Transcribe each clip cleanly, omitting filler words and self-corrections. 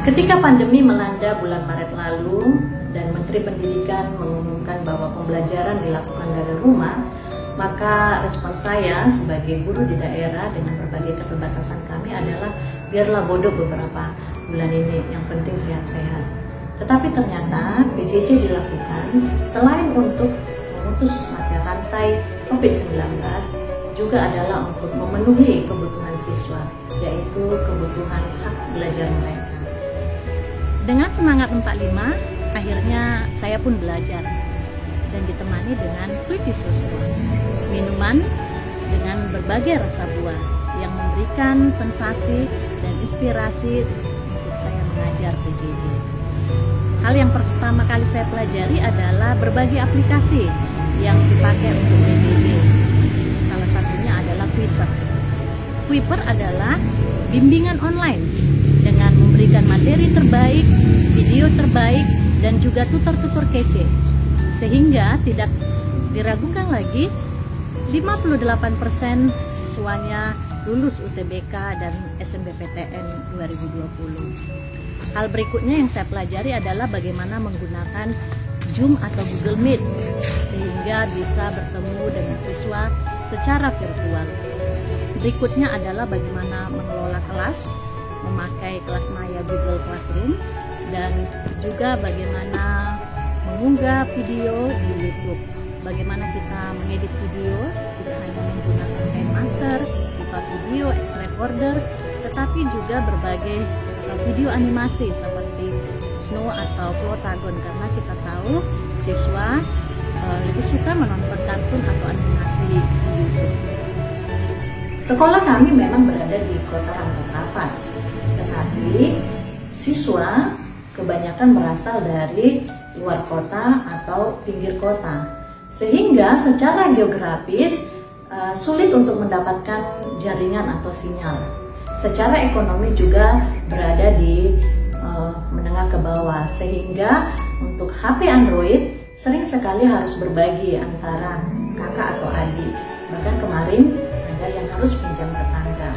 Ketika pandemi melanda bulan Maret lalu dan Menteri Pendidikan mengumumkan bahwa pembelajaran dilakukan dari rumah, maka respon saya sebagai guru di daerah dengan berbagai keterbatasan kami adalah biarlah bodoh beberapa bulan ini, yang penting sehat-sehat. Tetapi ternyata PJJ dilakukan selain untuk memutus mata rantai COVID-19, juga adalah untuk memenuhi kebutuhan siswa, yaitu kebutuhan hak belajar mereka. Dengan semangat 45, akhirnya saya pun belajar dan ditemani dengan Pretty Susu, minuman dengan berbagai rasa buah yang memberikan sensasi dan inspirasi untuk saya mengajar PJJ. Hal yang pertama kali saya pelajari adalah berbagai aplikasi yang dipakai untuk PJJ. Salah satunya adalah Twitter. Twitter adalah bimbingan online dengan memberikan materi terbaik, video terbaik, dan juga tutor-tutor kece. Sehingga tidak diragukan lagi, 58% siswanya lulus UTBK dan SNBPTN 2020. Hal berikutnya yang saya pelajari adalah bagaimana menggunakan Zoom atau Google Meet sehingga bisa bertemu dengan siswa secara virtual. Berikutnya adalah bagaimana mengelola kelas, memakai kelas maya Google Classroom, dan juga bagaimana mengunggah video di YouTube. Bagaimana kita mengedit video, tidak hanya menggunakan KineMaster, Viva Video, X-Recorder, tetapi juga berbagai video animasi seperti Snow atau Plotagon, karena kita tahu siswa lebih suka menonton kartun atau animasi di YouTube. Sekolah kami memang berada di kota Rangkap, tetapi siswa kebanyakan berasal dari luar kota atau pinggir kota, sehingga secara geografis sulit untuk mendapatkan jaringan atau sinyal. Secara ekonomi juga berada di menengah ke bawah, sehingga untuk HP Android sering sekali harus berbagi antara kakak atau adik. Bahkan kemarin ada yang harus pinjam tetangga.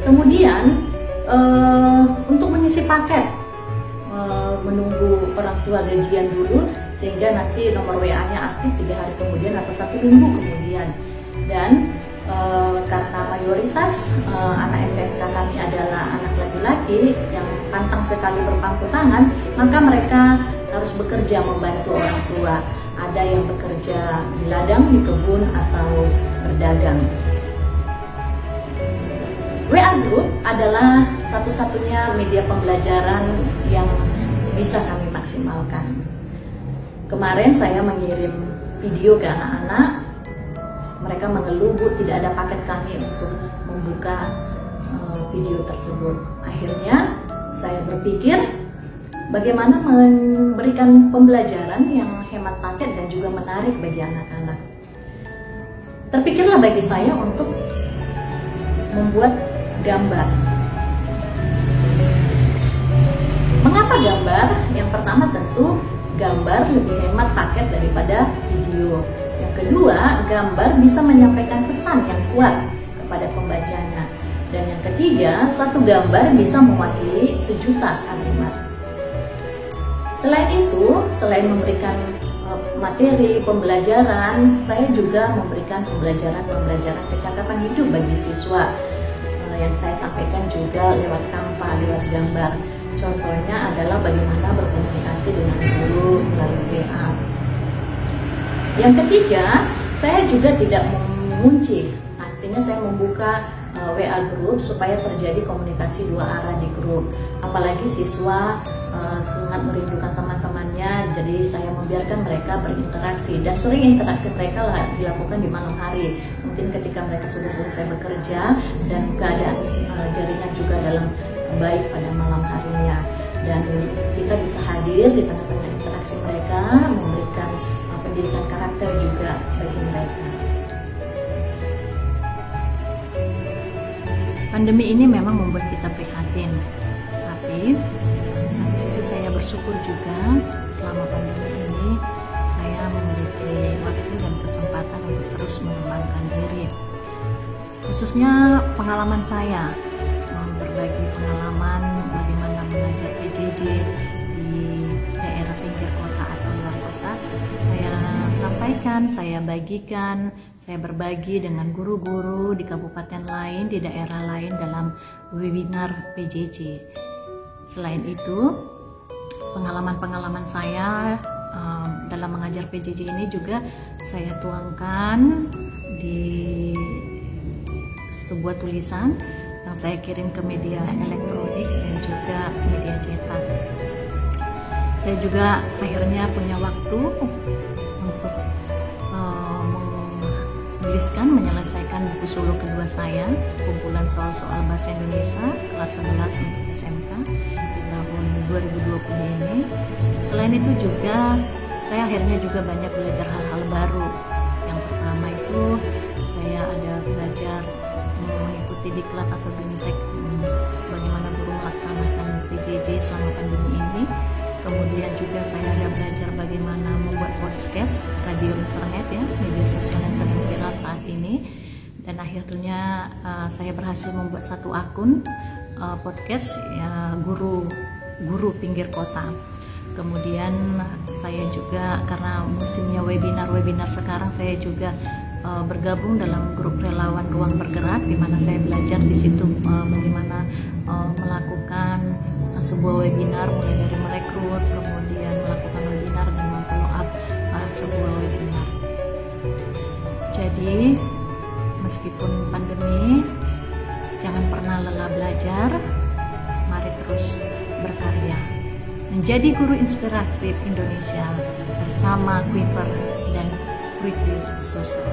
Kemudian untuk mengisi paket menunggu orang tua gajian dulu, sehingga nanti nomor WA-nya aktif 3 hari kemudian atau 1 minggu kemudian. Dan karena mayoritas anak SMK kami adalah anak laki-laki yang pantang sekali berpangku tangan, maka mereka harus bekerja membantu orang tua. Ada yang bekerja di ladang, di kebun, atau berdagang. WA Group adalah satu-satunya media pembelajaran yang bisa kami maksimalkan. Kemarin saya mengirim video ke anak-anak, mereka mengeluh, "Bu, tidak ada paket kami untuk membuka video tersebut." Akhirnya saya berpikir bagaimana memberikan pembelajaran yang hemat paket dan juga menarik bagi anak-anak. Terpikirlah bagi saya untuk membuat gambar. Mengapa gambar? Yang pertama tentu gambar lebih hemat paket daripada video. Yang kedua, gambar bisa menyampaikan pesan yang kuat kepada pembacanya. Dan yang ketiga, satu gambar bisa mewakili sejuta kalimat. Selain itu, selain memberikan materi pembelajaran, saya juga memberikan pembelajaran kecakapan hidup bagi siswa yang saya sampaikan juga lewat kampa, lewat gambar. Contohnya adalah bagaimana berkomunikasi dengan guru melalui WA. Yang ketiga, saya juga tidak mengunci, artinya saya membuka WA Group supaya terjadi komunikasi 2 arah di grup. Apalagi siswa sangat merindukan teman-temannya, jadi saya membiarkan mereka berinteraksi, dan sering interaksi mereka dilakukan di malam hari. Mungkin ketika mereka sudah selesai bekerja dan keadaan jaringan juga dalam baik pada malam harinya, dan kita bisa hadir di tengah-tengah interaksi mereka, memberikan pendidikan karakter juga bagi mereka. Pandemi ini memang membuat kita prihatin, tapi satu sisi saya bersyukur juga selama pandemi ini saya memiliki waktu dan kesempatan untuk terus mengembangkan diri. Khususnya pengalaman saya, berbagi pengalaman bagaimana mengajar PJJ PJJ di daerah pinggir kota atau luar kota, saya sampaikan, saya bagikan, saya berbagi dengan guru-guru di kabupaten lain, di daerah lain dalam webinar PJJ. Selain itu, pengalaman-pengalaman saya dalam mengajar PJJ ini juga saya tuangkan di sebuah tulisan yang saya kirim ke media elektronik dan juga media cetak. Saya juga akhirnya punya waktu untuk menuliskan, menyelesaikan buku solo kedua saya, kumpulan soal-soal bahasa Indonesia kelas 11 untuk SMK di tahun 2020 ini. Selain itu juga saya akhirnya juga banyak belajar hal-hal baru. Yang pertama itu saya ada belajar mengikuti diklat atau bintek, bagaimana guru melaksanakan PJJ selama pandemi ini. Kemudian juga saya ada belajar bagaimana membuat podcast, radio internet ya, media sosial yang sedang viral saat ini. Dan akhirnya saya berhasil membuat satu akun podcast ya, guru pinggir kota. Kemudian saya juga karena musimnya webinar sekarang, saya juga bergabung dalam grup relawan Ruang Bergerak, di mana saya belajar di situ bagaimana melakukan sebuah webinar, mulai dari merekrut, kemudian melakukan webinar dan memfollow up sebuah webinar. Jadi meskipun pandemi, jangan pernah lelah belajar, mari terus berkarya. Menjadi guru inspiratif Indonesia bersama Quiver dan Wiki Social.